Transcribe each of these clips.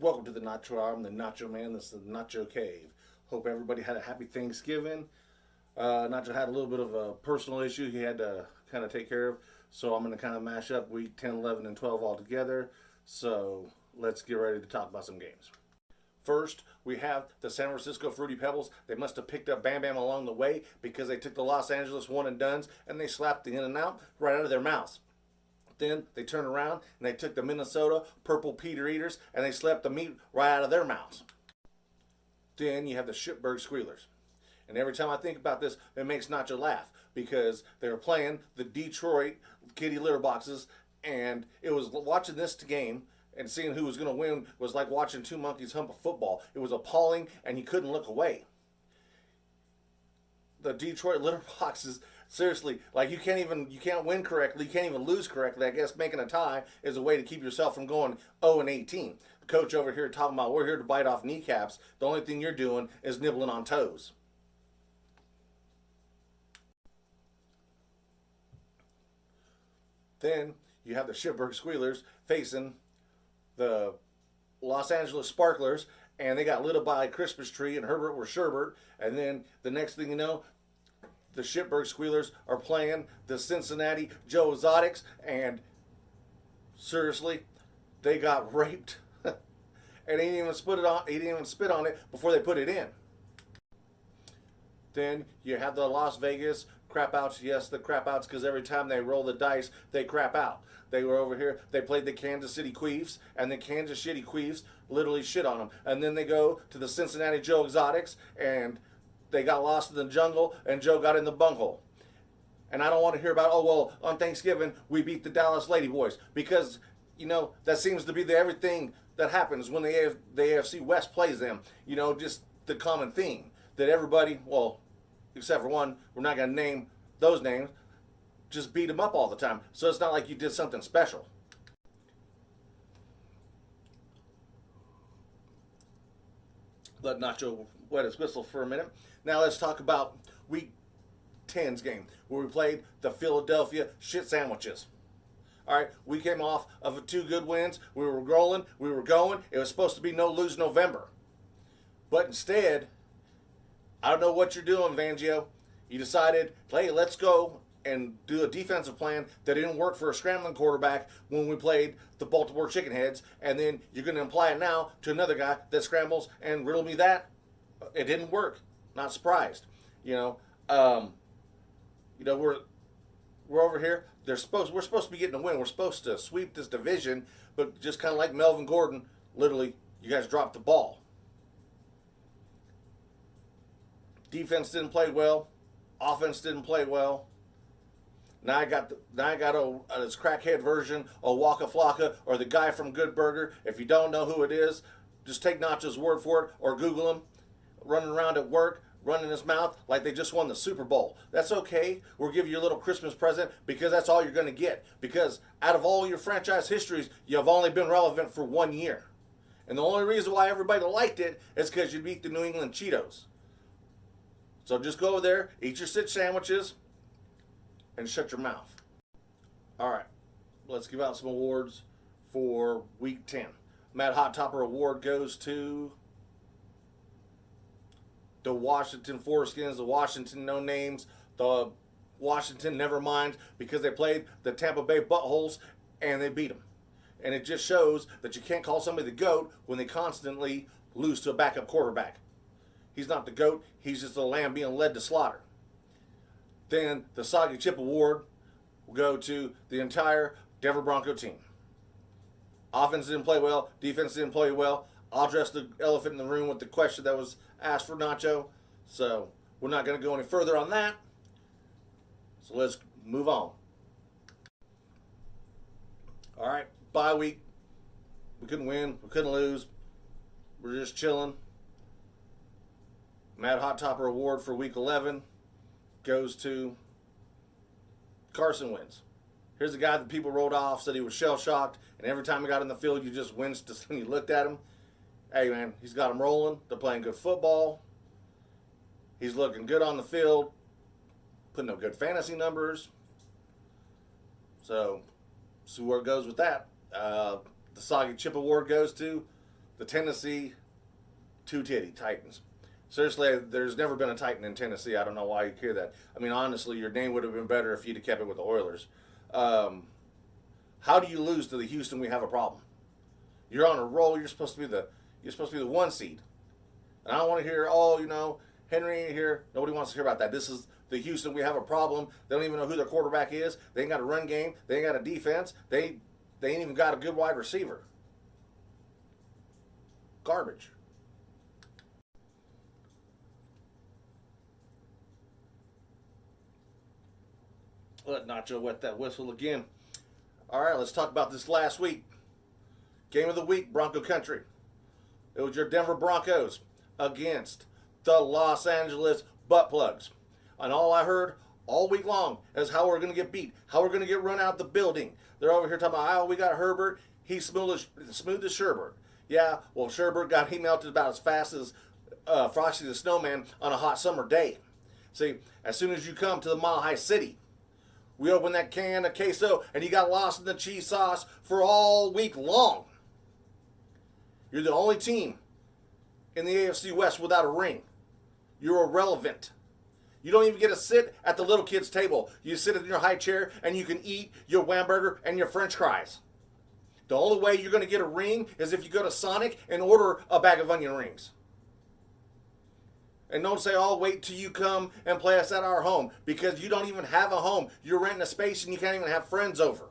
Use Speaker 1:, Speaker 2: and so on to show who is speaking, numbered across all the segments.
Speaker 1: Welcome to the Nacho Hour. I'm the Nacho Man. This is the Nacho Cave. Hope everybody had a happy Thanksgiving. Nacho had a little bit of a personal issue he had to kind of take care of. So I'm going to kind of mash up week 10, 11, and 12 all together. So let's get ready to talk about some games. First, we have the San Francisco Fruity Pebbles. They must have picked up Bam Bam along the way because they took the Los Angeles one and dones and they slapped the in and out right out of their mouths. Then they turned around and they took the Minnesota Purple Peter Eaters and they slapped the meat right out of their mouths. Then you have the Shitburg Squealers. And every time I think about this, it makes Nacho laugh because they were playing the Detroit Kitty Litter Boxes, and it was watching this game and seeing who was going to win was like watching two monkeys hump a football. It was appalling, and you couldn't look away. The Detroit Litter Boxes, seriously, like you can't win correctly, you can't even lose correctly. I guess making a tie is a way to keep yourself from going 0-18. The coach over here talking about we're here to bite off kneecaps. The only thing you're doing is nibbling on toes. Then you have the Shitburg Squealers facing the Los Angeles Sparklers, and they got lit up by a Christmas tree, and Herbert was Sherbert. And then the next thing you know, the Shitburg Squealers are playing the Cincinnati Joe Exotics, and seriously, they got raped. And he didn't even spit on it before they put it in. Then you have the Las Vegas crap outs. Yes, the crap outs, because every time they roll the dice, they crap out. They were over here, they played the Kansas City Queefs, and the Kansas City Queefs literally shit on them. And then they go to the Cincinnati Joe Exotics, and they got lost in the jungle, and Joe got in the bunghole. And I don't want to hear about, oh, well, on Thanksgiving, we beat the Dallas Ladyboys. Because, that seems to be everything that happens when the AFC West plays them. Just the common theme. That everybody, well, except for one, we're not going to name those names, just beat them up all the time. So it's not like you did something special. Let Nacho wet his whistle for a minute. Now let's talk about Week 10's game, where we played the Philadelphia Shit Sandwiches. All right, we came off of 2 good wins. We were rolling, we were going. It was supposed to be no lose November. But instead, I don't know what you're doing, Vangio. You decided, hey, let's go and do a defensive plan that didn't work for a scrambling quarterback when we played the Baltimore Chickenheads, and then you're going to apply it now to another guy that scrambles and riddle me that. It didn't work. Not surprised. We're over here. We're supposed to be getting a win. We're supposed to sweep this division, but just kind of like Melvin Gordon, literally, you guys dropped the ball. Defense didn't play well. Offense didn't play well. Now I got this crackhead version of Waka Flocka or the guy from Good Burger. If you don't know who it is, just take Nacho's word for it or Google him. Running around at work, running his mouth like they just won the Super Bowl. That's okay. We'll give you a little Christmas present because that's all you're going to get. Because out of all your franchise histories, you've only been relevant for 1 year. And the only reason why everybody liked it is because you beat the New England Cheetos. So just go over there, eat your 6 sandwiches, and shut your mouth. All right, let's give out some awards for Week 10. Mad Hot Topper Award goes to the Washington Foreskins, the Washington No Names, the Washington Nevermind, because they played the Tampa Bay Buttholes and they beat them. And it just shows that you can't call somebody the GOAT when they constantly lose to a backup quarterback. He's not the GOAT. He's just a lamb being led to slaughter. Then the Soggy Chip Award will go to the entire Denver Bronco team. Offense didn't play well. Defense didn't play well. I'll address the elephant in the room with the question that was asked for Nacho. So we're not going to go any further on that. So let's move on. All right, bye week. We couldn't win. We couldn't lose. We're just chilling. Mad Hot Topper Award for Week 11 goes to Carson Wentz. Here's a guy that people wrote off, said he was shell-shocked, and every time he got in the field, you just winced when you looked at him. Hey, man, he's got them rolling. They're playing good football. He's looking good on the field, putting up good fantasy numbers. So, see where it goes with that. The Soggy Chip Award goes to the Tennessee Two Titty Titans. Seriously, there's never been a Titan in Tennessee. I don't know why you hear that. I mean, honestly, your name would have been better if you'd have kept it with the Oilers. How do you lose to the Houston? We have a problem. You're on a roll. You're supposed to be the 1 seed. And I don't want to hear, Henry ain't here. Nobody wants to hear about that. This is the Houston. We have a problem. They don't even know who their quarterback is. They ain't got a run game. They ain't got a defense. They ain't even got a good wide receiver. Garbage. Let Nacho wet that whistle again. All right, let's talk about this last week. Game of the week, Bronco Country. It was your Denver Broncos against the Los Angeles Butt Plugs. And all I heard all week long is how we're going to get beat, how we're going to get run out the building. They're over here talking about, we got Herbert. He's smooth as Sherbert. Yeah, well, Sherbert he melted about as fast as Frosty the Snowman on a hot summer day. See, as soon as you come to the Mile High City, we open that can of queso, and you got lost in the cheese sauce for all week long. You're the only team in the AFC West without a ring. You're irrelevant. You don't even get to sit at the little kids' table. You sit in your high chair, and you can eat your Whamburger and your French fries. The only way you're going to get a ring is if you go to Sonic and order a bag of onion rings. And don't say, wait till you come and play us at our home, because you don't even have a home. You're renting a space and you can't even have friends over.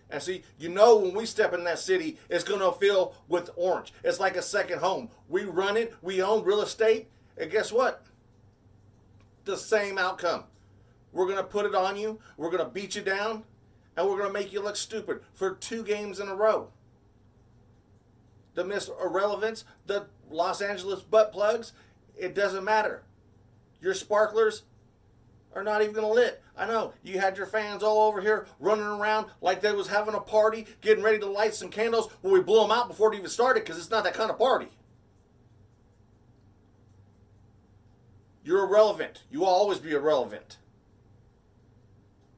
Speaker 1: And see, when we step in that city, it's going to fill with orange. It's like a second home. We run it. We own real estate. And guess what? The same outcome. We're going to put it on you. We're going to beat you down. And we're going to make you look stupid for 2 games in a row. The Miss Irrelevance, the Los Angeles Butt Plugs, it doesn't matter. Your sparklers are not even going to lit. I know, you had your fans all over here running around like they was having a party, getting ready to light some candles. Well, we blew them out before it even started because it's not that kind of party. You're irrelevant. You will always be irrelevant.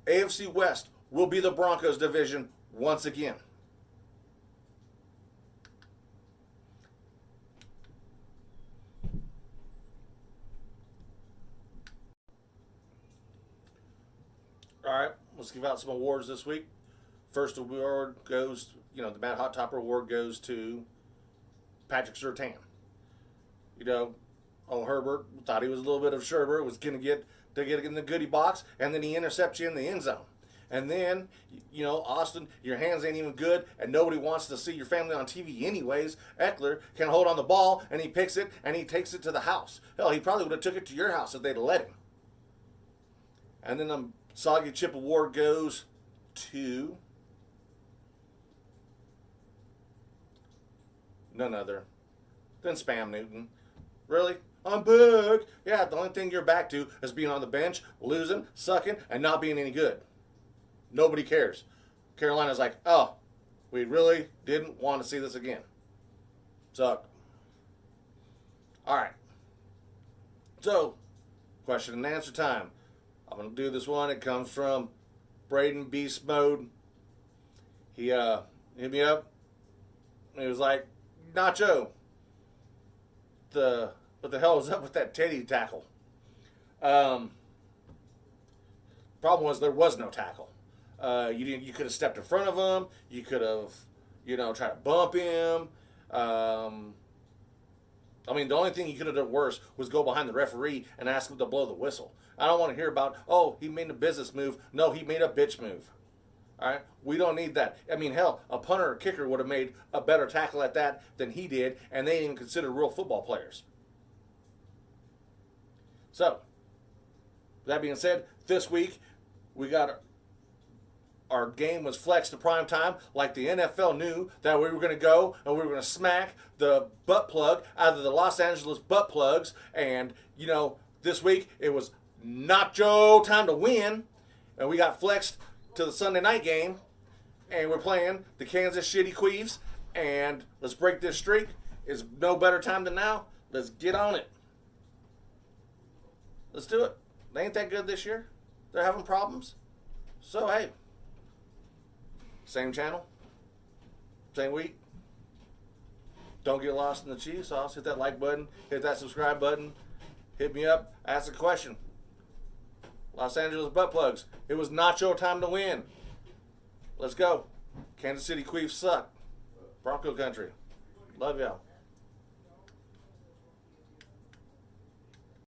Speaker 1: AFC West will be the Broncos division once again. All right, let's give out some awards this week. First award goes, the Matt Hot Topper Award goes to Patrick Surtain. Herbert thought he was a little bit of Sherbert, was going to get in the goodie box, and then he intercepts you in the end zone. And then, Austin, your hands ain't even good, and nobody wants to see your family on TV anyways. Eckler can hold on the ball, and he picks it, and he takes it to the house. Hell, he probably would have took it to your house if they'd let him. And then the Soggy Chip Award goes to none other than Spam Newton. Really? I'm back. Yeah, the only thing you're back to is being on the bench, losing, sucking, and not being any good. Nobody cares. Carolina's like, we really didn't want to see this again. Sucked. All right. So, question and answer time. I'm going to do this one. It comes from Braden Beast Mode. He hit me up. And he was like, Nacho, what the hell was up with that Teddy tackle? Problem was there was no tackle. You could have stepped in front of him. You could have, tried to bump him. The only thing you could have done worse was go behind the referee and ask him to blow the whistle. I don't want to hear about, he made a business move. No, he made a bitch move. All right? We don't need that. Hell, a punter or kicker would have made a better tackle at that than he did, and they ain't even considered real football players. So, that being said, this week we got our game was flexed to prime time, like the NFL knew that we were going to go and we were going to smack the butt plug out of the Los Angeles Butt Plugs. And, this week it was Nacho time to win. And we got flexed to the Sunday night game. And we're playing the Kansas Shitty Queeves. And let's break this streak. It's no better time than now. Let's get on it. Let's do it. They ain't that good this year. They're having problems. So, hey. Same channel. Same week. Don't get lost in the cheese sauce. Hit that like button. Hit that subscribe button. Hit me up. Ask a question. Los Angeles butt plugs. It was Nacho time to win. Let's go. Kansas City Queefs suck. Bronco country. Love y'all.